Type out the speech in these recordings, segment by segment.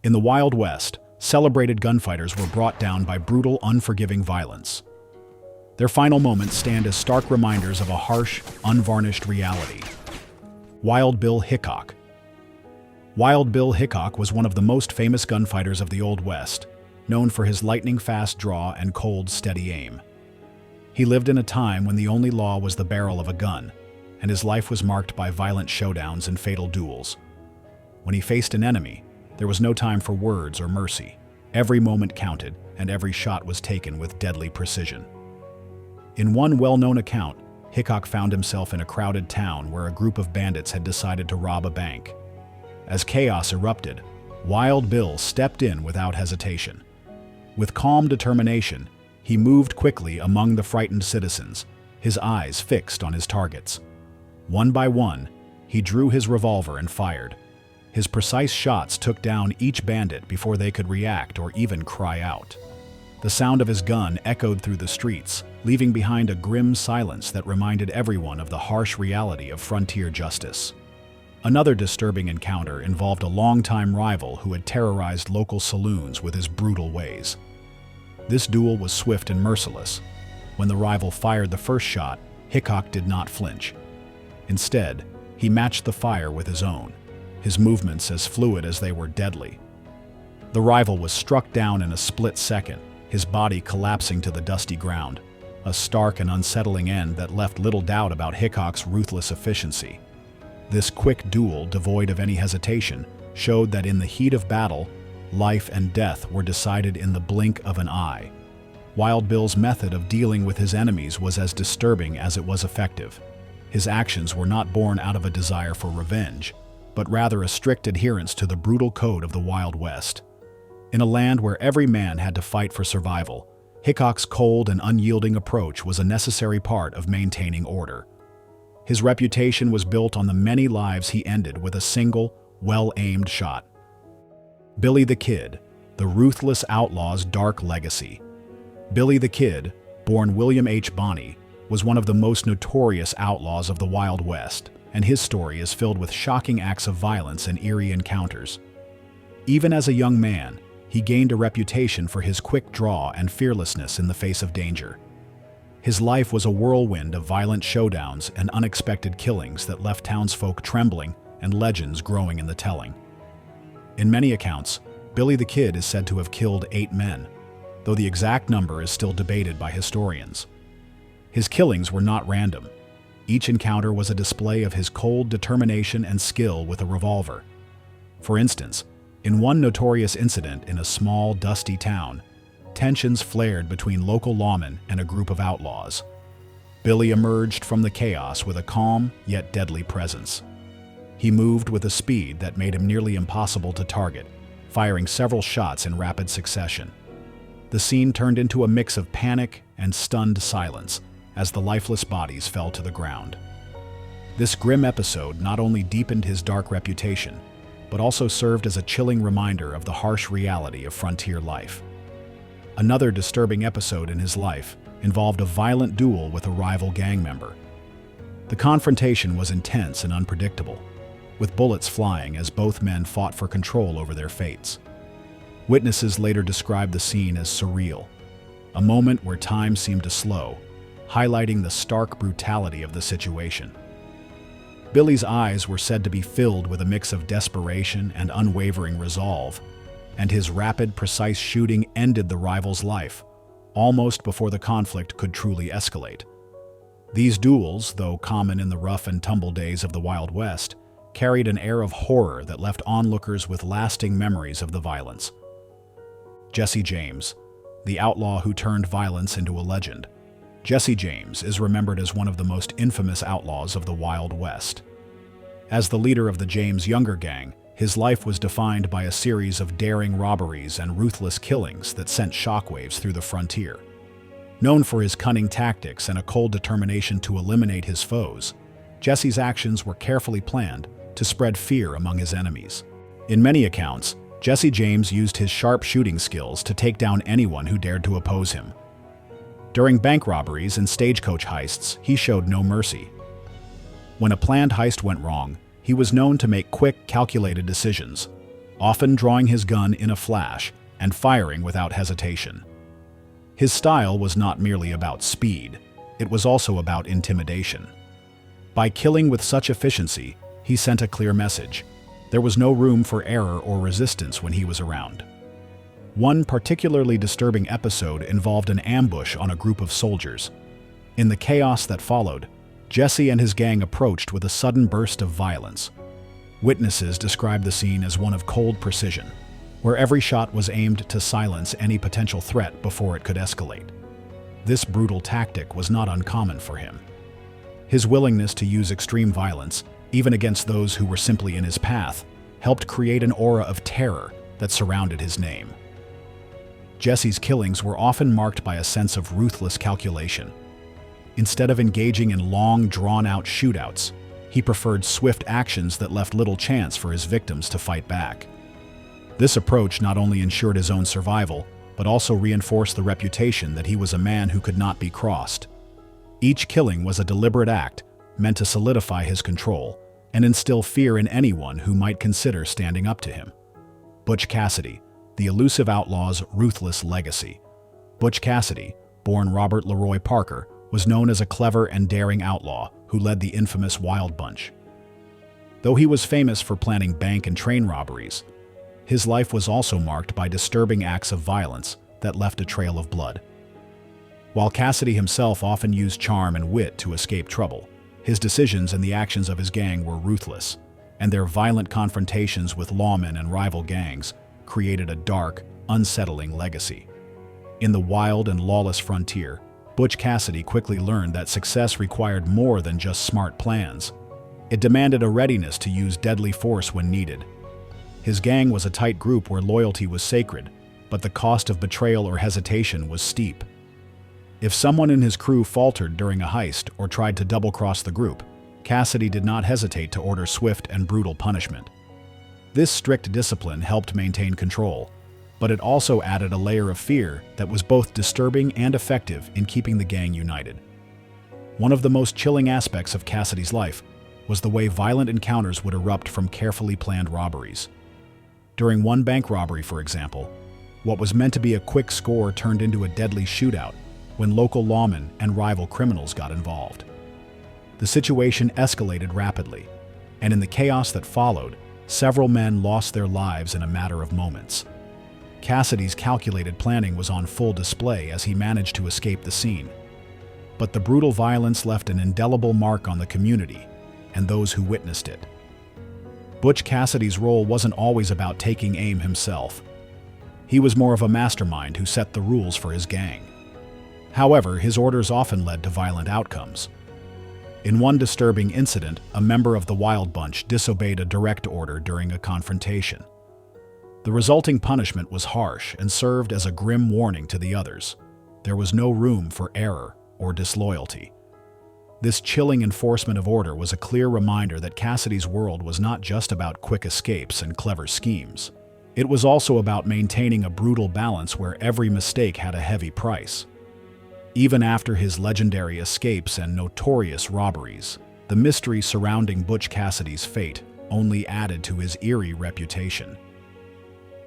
In the Wild West, celebrated gunfighters were brought down by brutal, unforgiving violence. Their final moments stand as stark reminders of a harsh, unvarnished reality. Wild Bill Hickok. Wild Bill Hickok was one of the most famous gunfighters of the Old West, known for his lightning-fast draw and cold, steady aim. He lived in a time when the only law was the barrel of a gun, and his life was marked by violent showdowns and fatal duels. When he faced an enemy, there was no time for words or mercy. Every moment counted, and every shot was taken with deadly precision. In one well-known account, Hickok found himself in a crowded town where a group of bandits had decided to rob a bank. As chaos erupted, Wild Bill stepped in without hesitation. With calm determination, he moved quickly among the frightened citizens, his eyes fixed on his targets. One by one, he drew his revolver and fired. His precise shots took down each bandit before they could react or even cry out. The sound of his gun echoed through the streets, leaving behind a grim silence that reminded everyone of the harsh reality of frontier justice. Another disturbing encounter involved a longtime rival who had terrorized local saloons with his brutal ways. This duel was swift and merciless. When the rival fired the first shot, Hickok did not flinch. Instead, he matched the fire with his own, his movements as fluid as they were deadly. The rival was struck down in a split second, his body collapsing to the dusty ground, a stark and unsettling end that left little doubt about Hickok's ruthless efficiency. This quick duel, devoid of any hesitation, showed that in the heat of battle, life and death were decided in the blink of an eye. Wild Bill's method of dealing with his enemies was as disturbing as it was effective. His actions were not born out of a desire for revenge, but rather a strict adherence to the brutal code of the Wild West. In a land where every man had to fight for survival, Hickok's cold and unyielding approach was a necessary part of maintaining order. His reputation was built on the many lives he ended with a single, well-aimed shot. Billy the Kid, the ruthless outlaw's dark legacy. Billy the Kid, born William H. Bonney, was one of the most notorious outlaws of the Wild West, and his story is filled with shocking acts of violence and eerie encounters. Even as a young man, he gained a reputation for his quick draw and fearlessness in the face of danger. His life was a whirlwind of violent showdowns and unexpected killings that left townsfolk trembling and legends growing in the telling. In many accounts, Billy the Kid is said to have killed 8 men, though the exact number is still debated by historians. His killings were not random. Each encounter was a display of his cold determination and skill with a revolver. For instance, in one notorious incident in a small, dusty town, tensions flared between local lawmen and a group of outlaws. Billy emerged from the chaos with a calm yet deadly presence. He moved with a speed that made him nearly impossible to target, firing several shots in rapid succession. The scene turned into a mix of panic and stunned silence as the lifeless bodies fell to the ground. This grim episode not only deepened his dark reputation, but also served as a chilling reminder of the harsh reality of frontier life. Another disturbing episode in his life involved a violent duel with a rival gang member. The confrontation was intense and unpredictable, with bullets flying as both men fought for control over their fates. Witnesses later described the scene as surreal, a moment where time seemed to slow, highlighting the stark brutality of the situation. Billy's eyes were said to be filled with a mix of desperation and unwavering resolve, and his rapid, precise shooting ended the rival's life, almost before the conflict could truly escalate. These duels, though common in the rough and tumble days of the Wild West, carried an air of horror that left onlookers with lasting memories of the violence. Jesse James, the outlaw who turned violence into a legend. Jesse James is remembered as one of the most infamous outlaws of the Wild West. As the leader of the James Younger gang, his life was defined by a series of daring robberies and ruthless killings that sent shockwaves through the frontier. Known for his cunning tactics and a cold determination to eliminate his foes, Jesse's actions were carefully planned to spread fear among his enemies. In many accounts, Jesse James used his sharp shooting skills to take down anyone who dared to oppose him. During bank robberies and stagecoach heists, he showed no mercy. When a planned heist went wrong, he was known to make quick, calculated decisions. often drawing his gun in a flash and firing without hesitation. His style was not merely about speed, it was also about intimidation. By killing with such efficiency, he sent a clear message. There was no room for error or resistance when he was around. One particularly disturbing episode involved an ambush on a group of soldiers. In the chaos that followed, Jesse and his gang approached with a sudden burst of violence. Witnesses described the scene as one of cold precision, where every shot was aimed to silence any potential threat before it could escalate. This brutal tactic was not uncommon for him. His willingness to use extreme violence, even against those who were simply in his path, helped create an aura of terror that surrounded his name. Jesse's killings were often marked by a sense of ruthless calculation. Instead of engaging in long, drawn-out shootouts, he preferred swift actions that left little chance for his victims to fight back. This approach not only ensured his own survival, but also reinforced the reputation that he was a man who could not be crossed. Each killing was a deliberate act, meant to solidify his control and instill fear in anyone who might consider standing up to him. Butch Cassidy, the elusive outlaw's ruthless legacy. Butch Cassidy, born Robert Leroy Parker, was known as a clever and daring outlaw who led the infamous Wild Bunch. Though he was famous for planning bank and train robberies, his life was also marked by disturbing acts of violence that left a trail of blood. While Cassidy himself often used charm and wit to escape trouble, his decisions and the actions of his gang were ruthless, and their violent confrontations with lawmen and rival gangs created a dark, unsettling legacy. In the wild and lawless frontier, Butch Cassidy quickly learned that success required more than just smart plans. It demanded a readiness to use deadly force when needed. His gang was a tight group where loyalty was sacred, but the cost of betrayal or hesitation was steep. If someone in his crew faltered during a heist or tried to double-cross the group, Cassidy did not hesitate to order swift and brutal punishment. This strict discipline helped maintain control, but it also added a layer of fear that was both disturbing and effective in keeping the gang united. One of the most chilling aspects of Cassidy's life was the way violent encounters would erupt from carefully planned robberies. During one bank robbery, for example, what was meant to be a quick score turned into a deadly shootout when local lawmen and rival criminals got involved. The situation escalated rapidly, and in the chaos that followed, several men lost their lives in a matter of moments. Cassidy's calculated planning was on full display as he managed to escape the scene. But the brutal violence left an indelible mark on the community and those who witnessed it. Butch Cassidy's role wasn't always about taking aim himself. He was more of a mastermind who set the rules for his gang. However, his orders often led to violent outcomes. In one disturbing incident, a member of the Wild Bunch disobeyed a direct order during a confrontation. The resulting punishment was harsh and served as a grim warning to the others. There was no room for error or disloyalty. This chilling enforcement of order was a clear reminder that Cassidy's world was not just about quick escapes and clever schemes. It was also about maintaining a brutal balance where every mistake had a heavy price. Even after his legendary escapes and notorious robberies, the mystery surrounding Butch Cassidy's fate only added to his eerie reputation.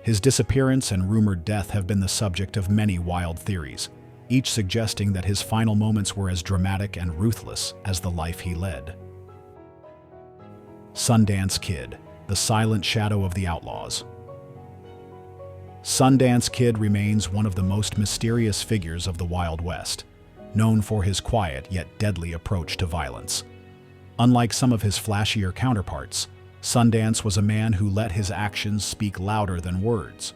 His disappearance and rumored death have been the subject of many wild theories, each suggesting that his final moments were as dramatic and ruthless as the life he led. Sundance Kid, the silent shadow of the outlaws. Sundance Kid remains one of the most mysterious figures of the Wild West, known for his quiet yet deadly approach to violence. Unlike some of his flashier counterparts, Sundance was a man who let his actions speak louder than words.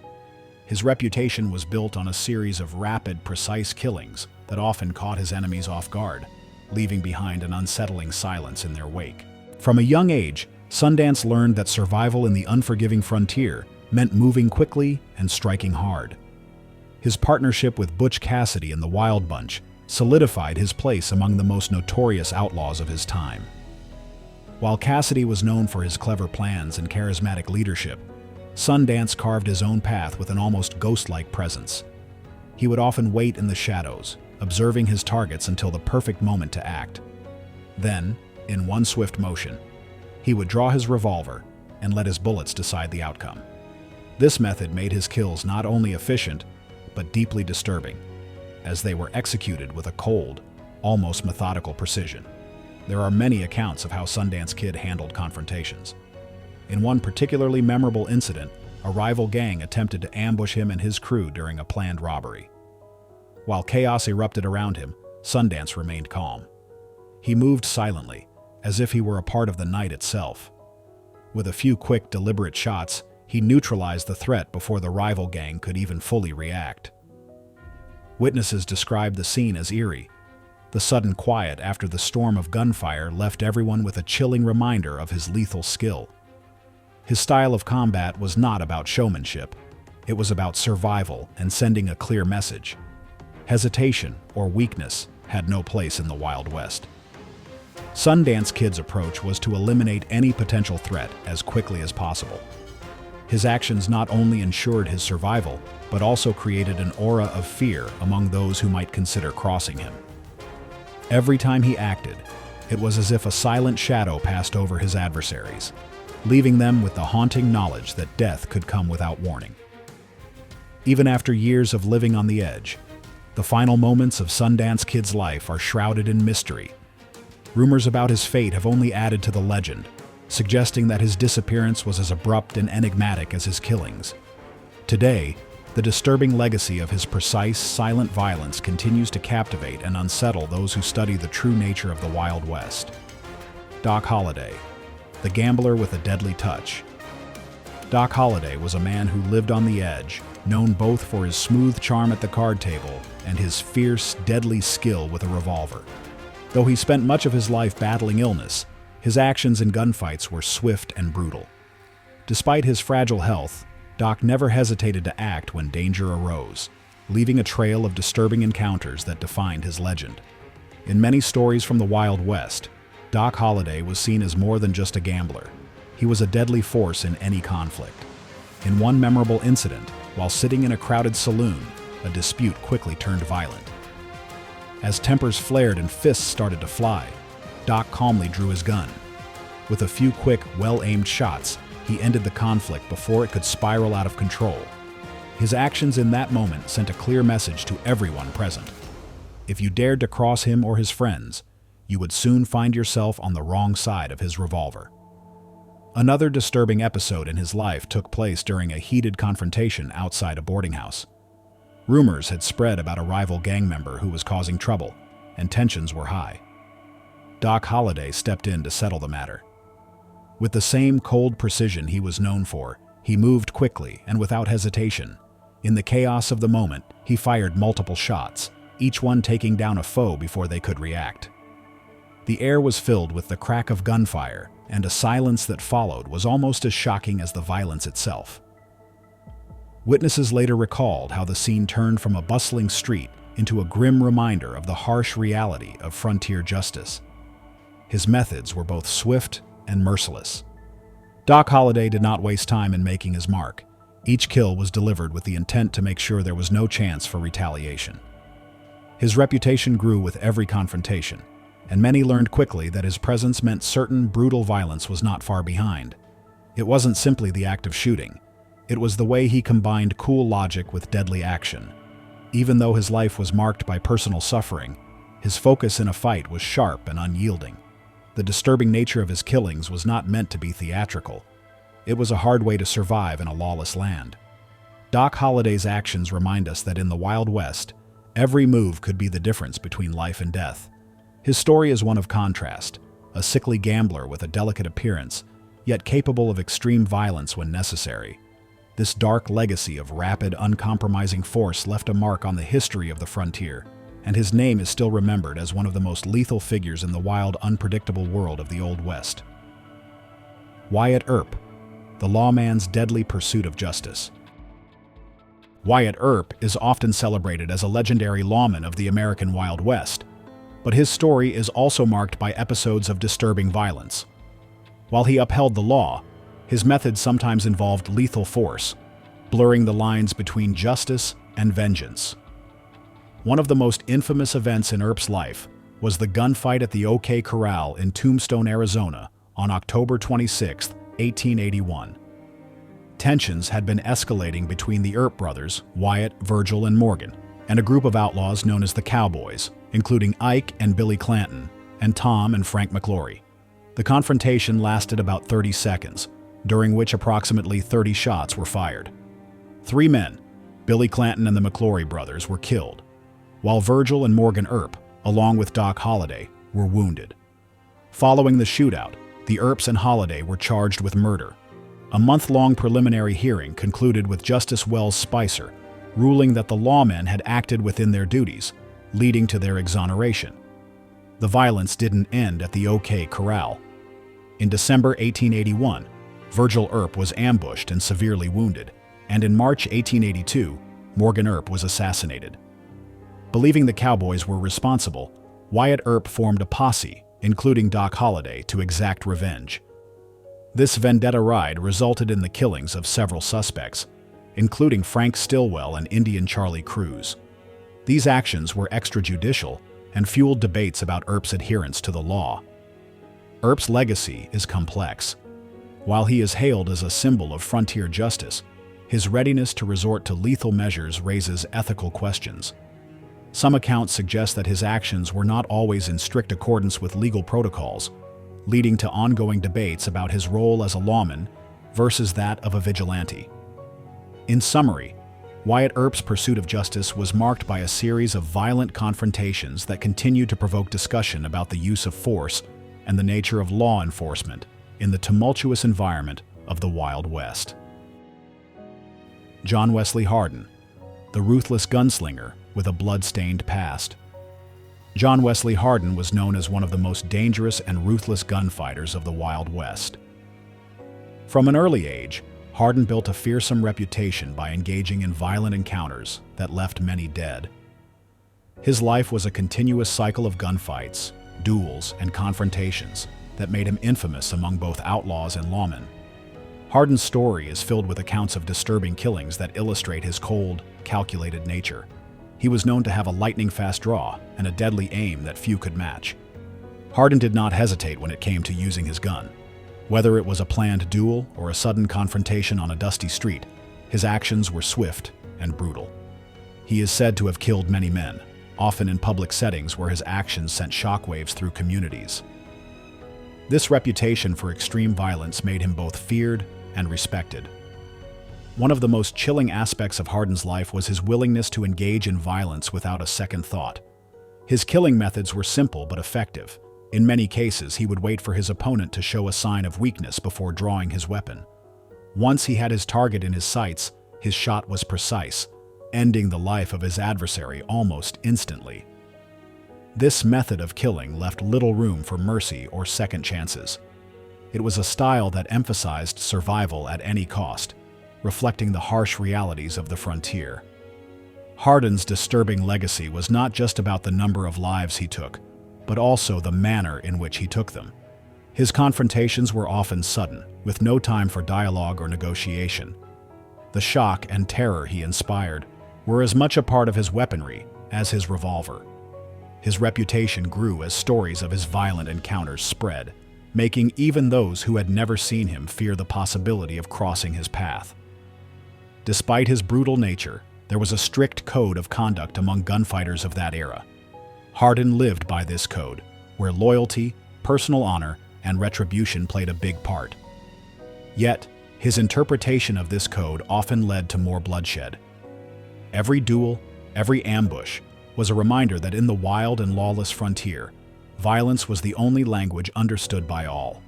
His reputation was built on a series of rapid, precise killings that often caught his enemies off guard, leaving behind an unsettling silence in their wake. From a young age, Sundance learned that survival in the unforgiving frontier meant moving quickly and striking hard. His partnership with Butch Cassidy and the Wild Bunch solidified his place among the most notorious outlaws of his time. While Cassidy was known for his clever plans and charismatic leadership, Sundance carved his own path with an almost ghost-like presence. He would often wait in the shadows, observing his targets until the perfect moment to act. Then, in one swift motion, he would draw his revolver and let his bullets decide the outcome. This method made his kills not only efficient, but deeply disturbing, as they were executed with a cold, almost methodical precision. There are many accounts of how Sundance Kid handled confrontations. In one particularly memorable incident, a rival gang attempted to ambush him and his crew during a planned robbery. While chaos erupted around him, Sundance remained calm. He moved silently, as if he were a part of the night itself. With a few quick, deliberate shots, he neutralized the threat before the rival gang could even fully react. Witnesses described the scene as eerie. The sudden quiet after the storm of gunfire left everyone with a chilling reminder of his lethal skill. His style of combat was not about showmanship. It was about survival and sending a clear message. Hesitation or weakness had no place in the Wild West. Sundance Kid's approach was to eliminate any potential threat as quickly as possible. His actions not only ensured his survival, but also created an aura of fear among those who might consider crossing him. Every time he acted, it was as if a silent shadow passed over his adversaries, leaving them with the haunting knowledge that death could come without warning. Even after years of living on the edge, the final moments of Sundance Kid's life are shrouded in mystery. Rumors about his fate have only added to the legend, suggesting that his disappearance was as abrupt and enigmatic as his killings. Today, the disturbing legacy of his precise, silent violence continues to captivate and unsettle those who study the true nature of the Wild West. Doc Holliday, the gambler with a deadly touch. Doc Holliday was a man who lived on the edge, known both for his smooth charm at the card table and his fierce, deadly skill with a revolver. Though he spent much of his life battling illness, his actions in gunfights were swift and brutal. Despite his fragile health, Doc never hesitated to act when danger arose, leaving a trail of disturbing encounters that defined his legend. In many stories from the Wild West, Doc Holliday was seen as more than just a gambler. He was a deadly force in any conflict. In one memorable incident, while sitting in a crowded saloon, a dispute quickly turned violent. As tempers flared and fists started to fly, Doc calmly drew his gun. With a few quick, well-aimed shots, he ended the conflict before it could spiral out of control. His actions in that moment sent a clear message to everyone present. If you dared to cross him or his friends, you would soon find yourself on the wrong side of his revolver. Another disturbing episode in his life took place during a heated confrontation outside a boarding house. Rumors had spread about a rival gang member who was causing trouble, and tensions were high. Doc Holliday stepped in to settle the matter. With the same cold precision he was known for, he moved quickly and without hesitation. In the chaos of the moment, he fired multiple shots, each one taking down a foe before they could react. The air was filled with the crack of gunfire, and a silence that followed was almost as shocking as the violence itself. Witnesses later recalled how the scene turned from a bustling street into a grim reminder of the harsh reality of frontier justice. His methods were both swift and merciless. Doc Holliday did not waste time in making his mark. Each kill was delivered with the intent to make sure there was no chance for retaliation. His reputation grew with every confrontation, and many learned quickly that his presence meant certain brutal violence was not far behind. It wasn't simply the act of shooting. It was the way he combined cool logic with deadly action. Even though his life was marked by personal suffering, his focus in a fight was sharp and unyielding. The disturbing nature of his killings was not meant to be theatrical. It was a hard way to survive in a lawless land. Doc Holliday's actions remind us that in the Wild West, every move could be the difference between life and death. His story is one of contrast, a sickly gambler with a delicate appearance, yet capable of extreme violence when necessary. This dark legacy of rapid, uncompromising force left a mark on the history of the frontier, and his name is still remembered as one of the most lethal figures in the wild, unpredictable world of the Old West. Wyatt Earp, the lawman's deadly pursuit of justice. Wyatt Earp is often celebrated as a legendary lawman of the American Wild West, but his story is also marked by episodes of disturbing violence. While he upheld the law, his methods sometimes involved lethal force, blurring the lines between justice and vengeance. One of the most infamous events in Earp's life was the gunfight at the OK Corral in Tombstone, Arizona, on October 26, 1881. Tensions had been escalating between the Earp brothers, Wyatt, Virgil, and Morgan, and a group of outlaws known as the Cowboys, including Ike and Billy Clanton, and Tom and Frank McClory. The confrontation lasted about 30 seconds, during which approximately 30 shots were fired. 3 men, Billy Clanton and the McClory brothers, were killed, while Virgil and Morgan Earp, along with Doc Holliday, were wounded. Following the shootout, the Earps and Holliday were charged with murder. A month-long preliminary hearing concluded with Justice Wells Spicer ruling that the lawmen had acted within their duties, leading to their exoneration. The violence didn't end at the OK Corral. In December 1881, Virgil Earp was ambushed and severely wounded, and in March 1882, Morgan Earp was assassinated. Believing the Cowboys were responsible, Wyatt Earp formed a posse, including Doc Holliday, to exact revenge. This vendetta ride resulted in the killings of several suspects, including Frank Stillwell and Indian Charlie Cruz. These actions were extrajudicial and fueled debates about Earp's adherence to the law. Earp's legacy is complex. While he is hailed as a symbol of frontier justice, his readiness to resort to lethal measures raises ethical questions. Some accounts suggest that his actions were not always in strict accordance with legal protocols, leading to ongoing debates about his role as a lawman versus that of a vigilante. In summary, Wyatt Earp's pursuit of justice was marked by a series of violent confrontations that continued to provoke discussion about the use of force and the nature of law enforcement in the tumultuous environment of the Wild West. John Wesley Hardin, the ruthless gunslinger with a blood-stained past. John Wesley Hardin was known as one of the most dangerous and ruthless gunfighters of the Wild West. From an early age, Hardin built a fearsome reputation by engaging in violent encounters that left many dead. His life was a continuous cycle of gunfights, duels, and confrontations that made him infamous among both outlaws and lawmen. Hardin's story is filled with accounts of disturbing killings that illustrate his cold, calculated nature. He was known to have a lightning-fast draw and a deadly aim that few could match. Hardin did not hesitate when it came to using his gun. Whether it was a planned duel or a sudden confrontation on a dusty street, his actions were swift and brutal. He is said to have killed many men, often in public settings where his actions sent shockwaves through communities. This reputation for extreme violence made him both feared and respected. One of the most chilling aspects of Hardin's life was his willingness to engage in violence without a second thought. His killing methods were simple but effective. In many cases, he would wait for his opponent to show a sign of weakness before drawing his weapon. Once he had his target in his sights, his shot was precise, ending the life of his adversary almost instantly. This method of killing left little room for mercy or second chances. It was a style that emphasized survival at any cost, reflecting the harsh realities of the frontier. Hardin's disturbing legacy was not just about the number of lives he took, but also the manner in which he took them. His confrontations were often sudden, with no time for dialogue or negotiation. The shock and terror he inspired were as much a part of his weaponry as his revolver. His reputation grew as stories of his violent encounters spread, making even those who had never seen him fear the possibility of crossing his path. Despite his brutal nature, there was a strict code of conduct among gunfighters of that era. Hardin lived by this code, where loyalty, personal honor, and retribution played a big part. Yet, his interpretation of this code often led to more bloodshed. Every duel, every ambush, was a reminder that in the wild and lawless frontier, violence was the only language understood by all.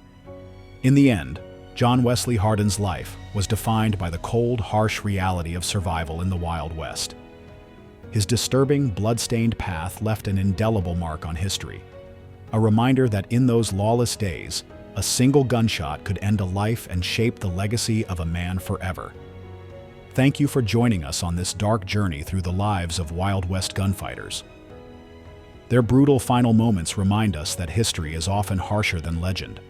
In the end, John Wesley Hardin's life was defined by the cold, harsh reality of survival in the Wild West. His disturbing, blood-stained path left an indelible mark on history, a reminder that in those lawless days, a single gunshot could end a life and shape the legacy of a man forever. Thank you for joining us on this dark journey through the lives of Wild West gunfighters. Their brutal final moments remind us that history is often harsher than legend.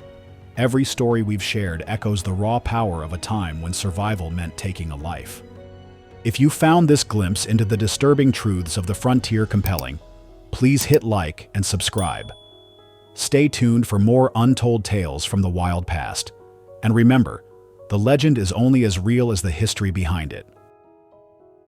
Every story we've shared echoes the raw power of a time when survival meant taking a life. If you found this glimpse into the disturbing truths of the frontier compelling, please hit like and subscribe. Stay tuned for more untold tales from the wild past. And remember, The legend is only as real as the history behind it.